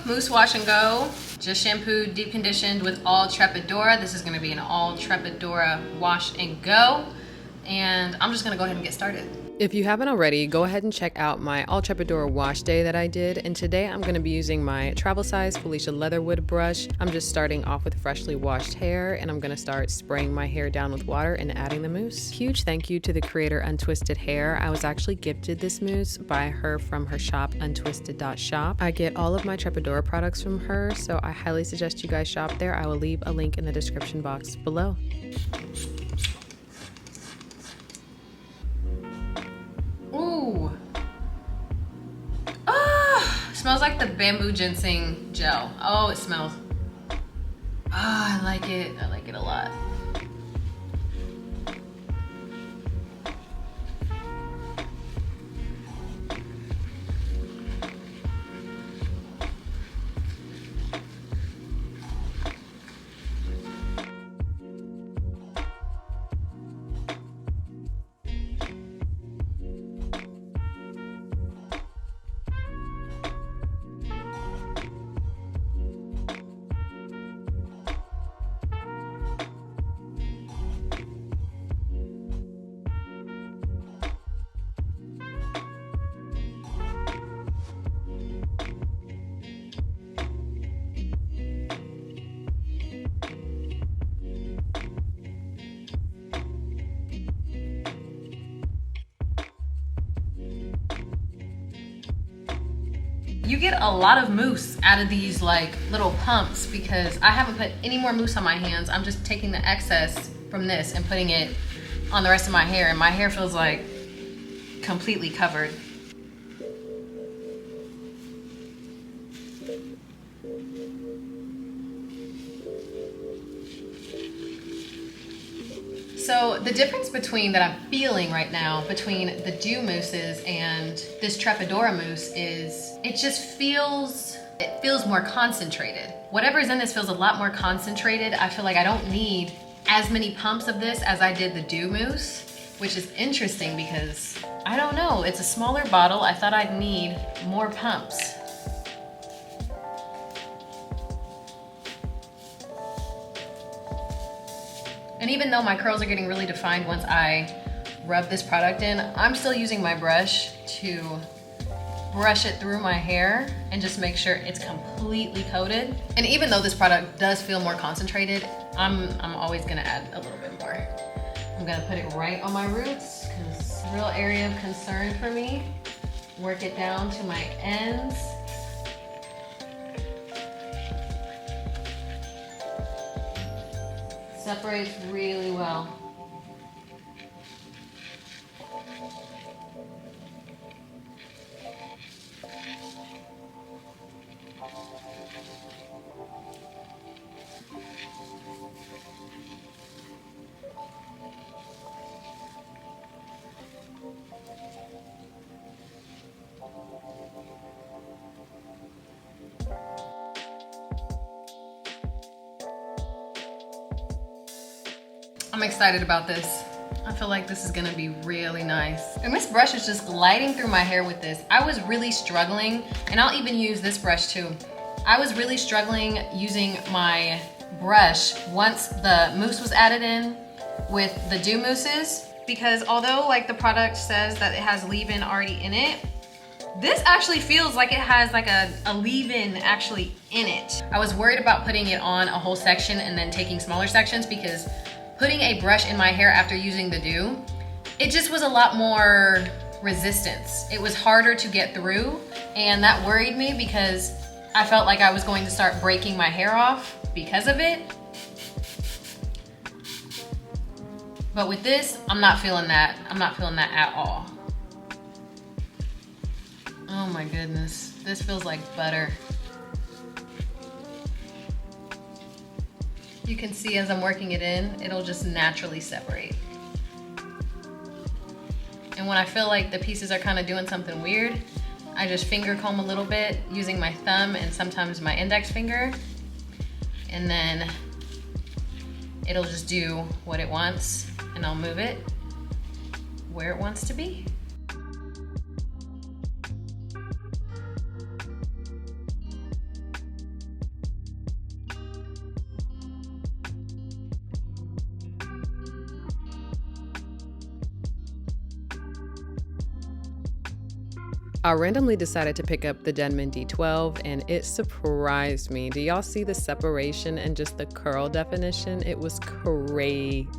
Mousse Wash and Go. Just shampooed, deep conditioned with all Trepidora. This is gonna be an all Trepidora wash and go. And I'm just gonna go ahead and get started. If you haven't already, go ahead and check out my all Trepadora wash day that I did. And today I'm going to be using my travel size Felicia Leatherwood brush. I'm just starting off with freshly washed hair, and I'm going to start spraying my hair down with water and adding the mousse. Huge thank you to the creator Untwisted Hair. I was actually gifted this mousse by her from her shop untwisted.shop. I get all of my Trepadora products from her, so I highly suggest you guys shop there. I will leave a link in the description box below. Ooh. Ah, smells like the bamboo ginseng gel. Oh, it smells. Ah, I like it. I like it a lot. You get a lot of mousse out of these like little pumps because I haven't put any more mousse on my hands. I'm just taking the excess from this and putting it on the rest of my hair, and my hair feels like completely covered. So the difference between that I'm feeling right now between the dew mousses and this Trepidora mousse is it feels more concentrated. Whatever's in this feels a lot more concentrated. I feel like I don't need as many pumps of this as I did the dew mousse, which is interesting because I don't know, it's a smaller bottle. I thought I'd need more pumps. And even though my curls are getting really defined once I rub this product in, I'm still using my brush to brush it through my hair and just make sure it's completely coated. And even though this product does feel more concentrated, I'm always gonna add a little bit more. I'm gonna put it right on my roots because it's a real area of concern for me. Work it down to my ends. Separates really well. I'm excited about this. I feel like this is gonna be really nice. And this brush is just gliding through my hair with this. I was really struggling, and I'll even use this brush too. I was really struggling using my brush once the mousse was added in with the dew mousses, because although like the product says that it has leave-in already in it, this actually feels like it has like a leave-in actually in it. I was worried about putting it on a whole section and then taking smaller sections because putting a brush in my hair after using the dew, it just was a lot more resistance. It was harder to get through, and that worried me because I felt like I was going to start breaking my hair off because of it. But with this, I'm not feeling that. I'm not feeling that at all. Oh my goodness, this feels like butter. You can see as I'm working it in, it'll just naturally separate. And when I feel like the pieces are kind of doing something weird, I just finger comb a little bit using my thumb and sometimes my index finger. And then it'll just do what it wants, and I'll move it where it wants to be. I randomly decided to pick up the Denman D12 and it surprised me. Do y'all see the separation and just the curl definition? It was crazy,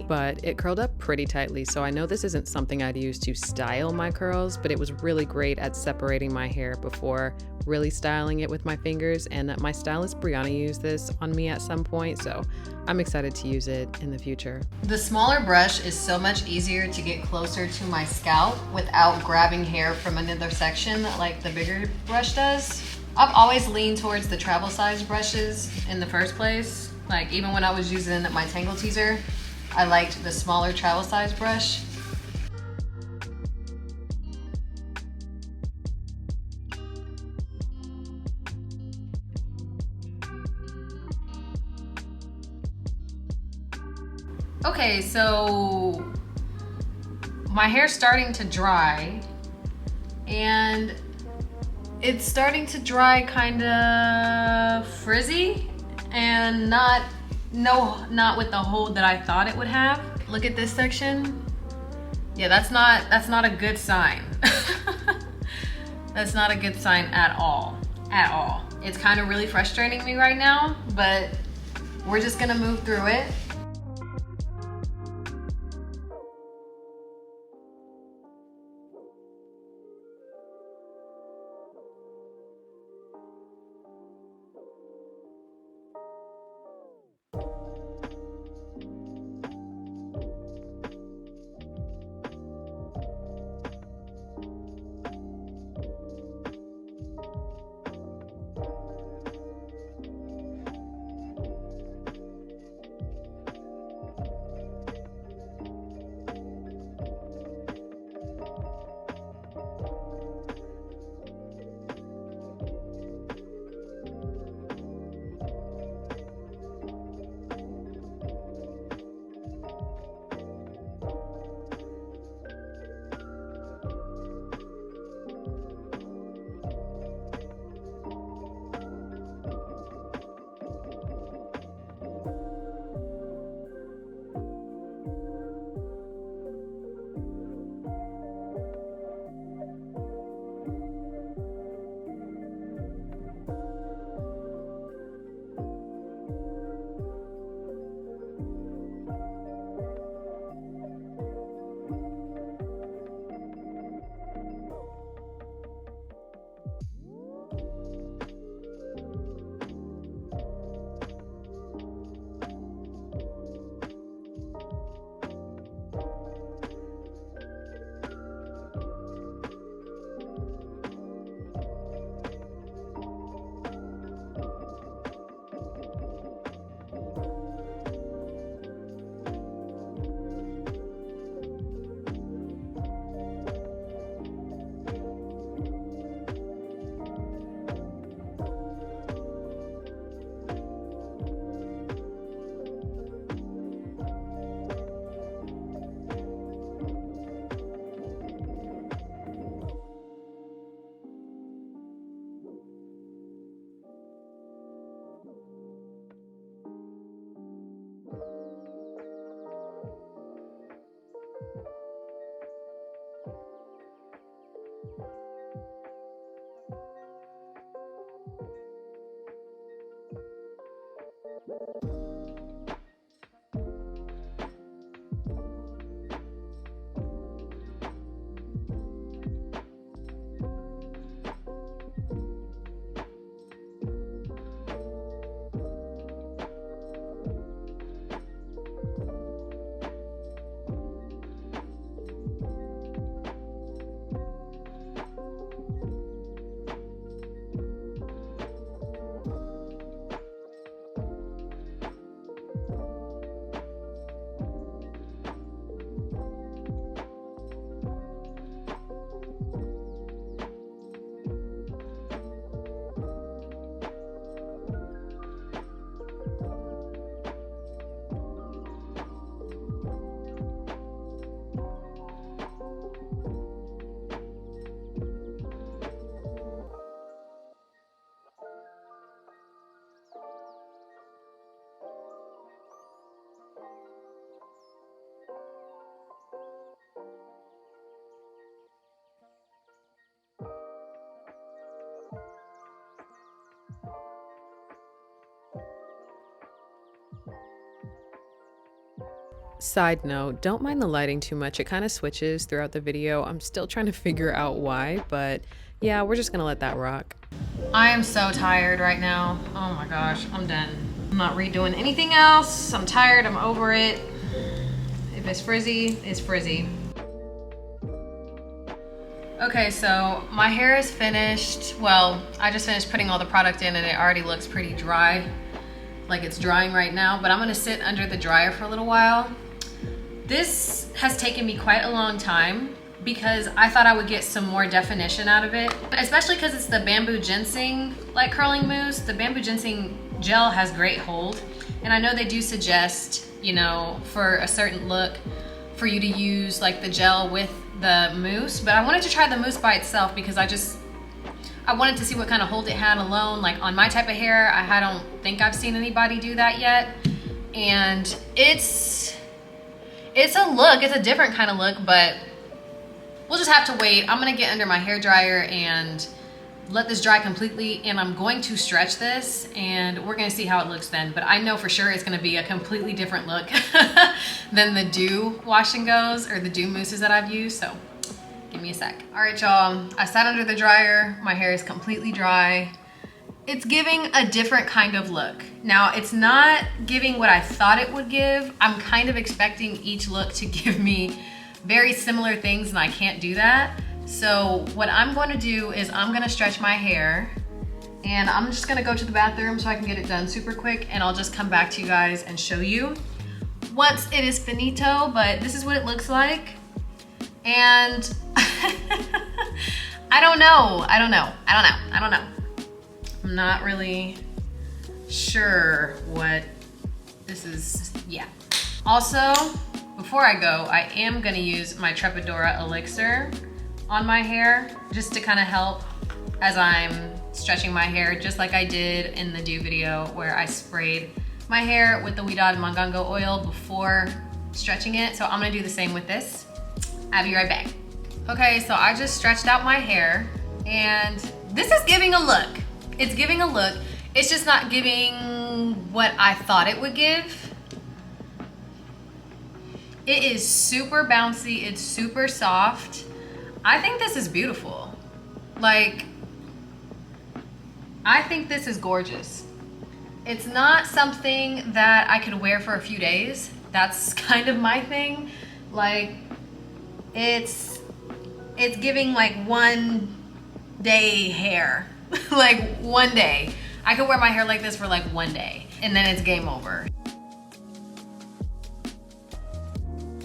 but it curled up pretty tightly. So I know this isn't something I'd use to style my curls, but it was really great at separating my hair before really styling it with my fingers. And my stylist Brianna used this on me at some point, so I'm excited to use it in the future. The smaller brush is so much easier to get closer to my scalp without grabbing hair from another section like the bigger brush does. I've always leaned towards the travel size brushes in the first place. Like even when I was using my Tangle Teezer, I liked the smaller travel size brush. Okay, so my hair's starting to dry and it's starting to dry kind of frizzy and not with the hold that I thought it would have. Look at this section. Yeah, that's not a good sign. That's not a good sign at all. It's kind of really frustrating me right now, but we're just gonna move through it. Side note, don't mind the lighting too much. It kind of switches throughout the video. I'm still trying to figure out why, but yeah, we're just gonna let that rock. I am so tired right now. Oh my gosh, I'm done. I'm not redoing anything else. I'm tired, I'm over it. If it's frizzy, it's frizzy. Okay, so my hair is finished. Well, I just finished putting all the product in and it already looks pretty dry. Like it's drying right now, but I'm gonna sit under the dryer for a little while. This has taken me quite a long time because I thought I would get some more definition out of it, especially because it's the bamboo ginseng like curling mousse. The bamboo ginseng gel has great hold, and I know they do suggest, you know, for a certain look for you to use like the gel with the mousse, but I wanted to try the mousse by itself because I wanted to see what kind of hold it had alone. Like on my type of hair, I don't think I've seen anybody do that yet. And it's a look, it's a different kind of look, but we'll just have to wait. I'm gonna get under my hair dryer and let this dry completely, and I'm going to stretch this and we're gonna see how it looks then. But I know for sure it's gonna be a completely different look than the Dew wash and goes or the Dew mousses that I've used, so give me a sec. All right, y'all, I sat under the dryer. My hair is completely dry. It's giving a different kind of look. Now, it's not giving what I thought it would give. I'm kind of expecting each look to give me very similar things, and I can't do that. So what I'm going to do is I'm gonna stretch my hair, and I'm just gonna go to the bathroom so I can get it done super quick, and I'll just come back to you guys and show you once it is finito. But this is what it looks like. And I don't know. I'm not really sure what this is. Yeah. Also, before I go, I am gonna use my Trepdora Elixir on my hair just to kind of help as I'm stretching my hair, just like I did in the Dew video where I sprayed my hair with the Ouidad Mongongo Oil before stretching it. So I'm gonna do the same with this. I'll be right back. Okay, so I just stretched out my hair and this is giving a look. It's giving a look. It's just not giving what I thought it would give. It is super bouncy, it's super soft. I think this is beautiful. Like, I think this is gorgeous. It's not something that I could wear for a few days. That's kind of my thing. Like, it's giving like one day hair. Like one day. I could wear my hair like this for like one day and then it's game over.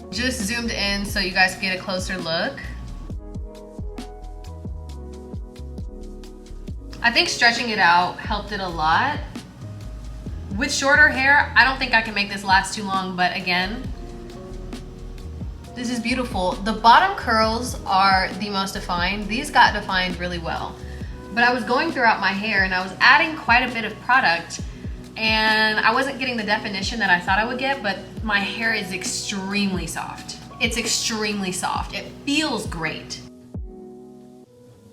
Just zoomed in so you guys get a closer look. I think stretching it out helped it a lot. With shorter hair, I don't think I can make this last too long, but again, this is beautiful. The bottom curls are the most defined. These got defined really well. But I was going throughout my hair and I was adding quite a bit of product and I wasn't getting the definition that I thought I would get, but my hair is extremely soft. It's extremely soft. It feels great.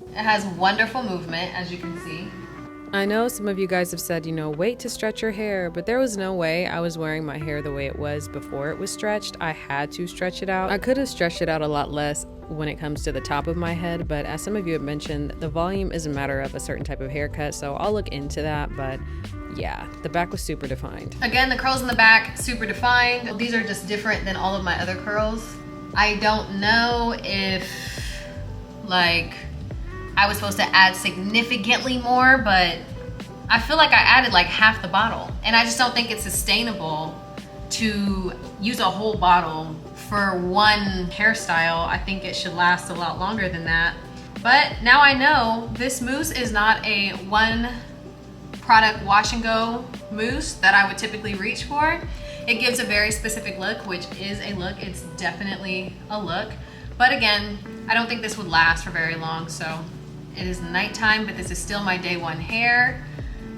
It has wonderful movement, as you can see. I know some of you guys have said, you know, wait to stretch your hair, but there was no way I was wearing my hair the way it was before it was stretched. I had to stretch it out. I could have stretched it out a lot less when it comes to the top of my head, but as some of you have mentioned, the volume is a matter of a certain type of haircut, so I'll look into that. But yeah, the back was super defined. Again, the curls in the back, super defined. These are just different than all of my other curls. I don't know if, like, I was supposed to add significantly more, but I feel like I added like half the bottle. And I just don't think it's sustainable to use a whole bottle for one hairstyle. I think it should last a lot longer than that. But now I know this mousse is not a one product wash and go mousse that I would typically reach for. It gives a very specific look, which is a look. It's definitely a look. But again, I don't think this would last for very long, so it is nighttime, but this is still my day one hair.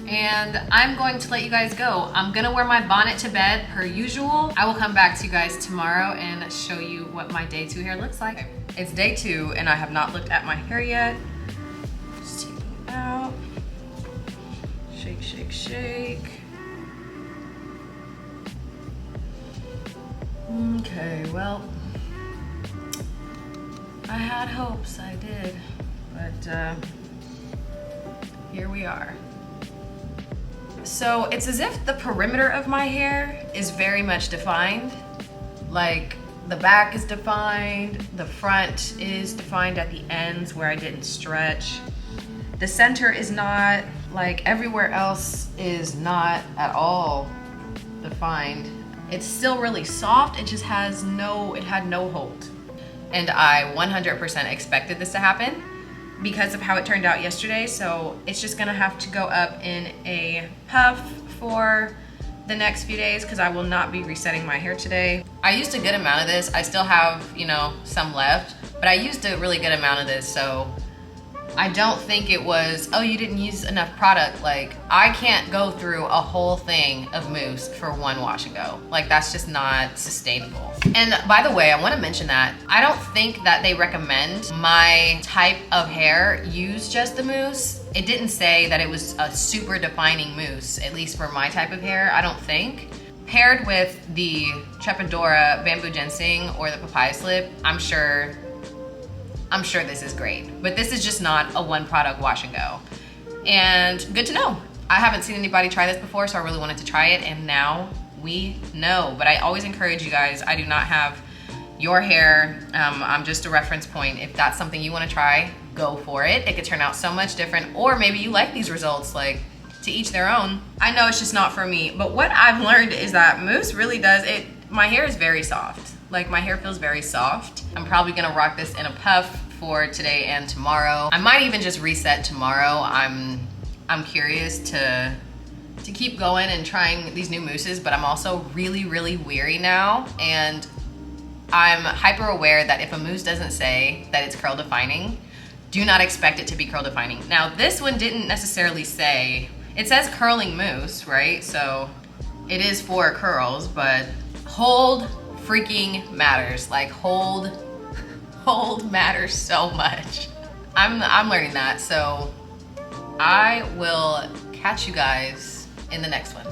And I'm going to let you guys go. I'm gonna wear my bonnet to bed per usual. I will come back to you guys tomorrow and show you what my day two hair looks like. It's day two and I have not looked at my hair yet. Just taking it out. Shake, shake, shake. Okay, well, I had hopes, I did, but here we are. So it's as if the perimeter of my hair is very much defined. Like the back is defined, the front is defined at the ends where I didn't stretch. The center is not, like everywhere else is not at all defined. It's still really soft, it just has it had no hold. And I 100% expected this to happen because of how it turned out yesterday, so it's just gonna have to go up in a puff for the next few days because I will not be resetting my hair today. I used a good amount of this. I still have, you know, some left, but I used a really good amount of this, so I don't think it was, oh, you didn't use enough product. Like, I can't go through a whole thing of mousse for one wash and go. Like, that's just not sustainable. And by the way, I wanna mention that I don't think that they recommend my type of hair use just the mousse. It didn't say that it was a super defining mousse, at least for my type of hair, I don't think. Paired with the Trepadora bamboo ginseng or the papaya slip, I'm sure this is great, but this is just not a one product wash and go. And good to know. I haven't seen anybody try this before, so I really wanted to try it, and now we know. But I always encourage you guys, I do not have your hair. I'm just a reference point. If that's something you wanna try, go for it. It could turn out so much different, or maybe you like these results, like to each their own. I know it's just not for me, but what I've learned is that mousse really does it. My hair is very soft. Like, my hair feels very soft. I'm probably gonna rock this in a puff for today and tomorrow. I might even just reset tomorrow. I'm curious to keep going and trying these new mousses, but I'm also really, really weary now, and I'm hyper aware that if a mousse doesn't say that it's curl defining, do not expect it to be curl defining. Now, this one didn't necessarily say, it says curling mousse, right? So it is for curls, but hold freaking matters. Like, hold matters so much. I'm learning that, so I will catch you guys in the next one.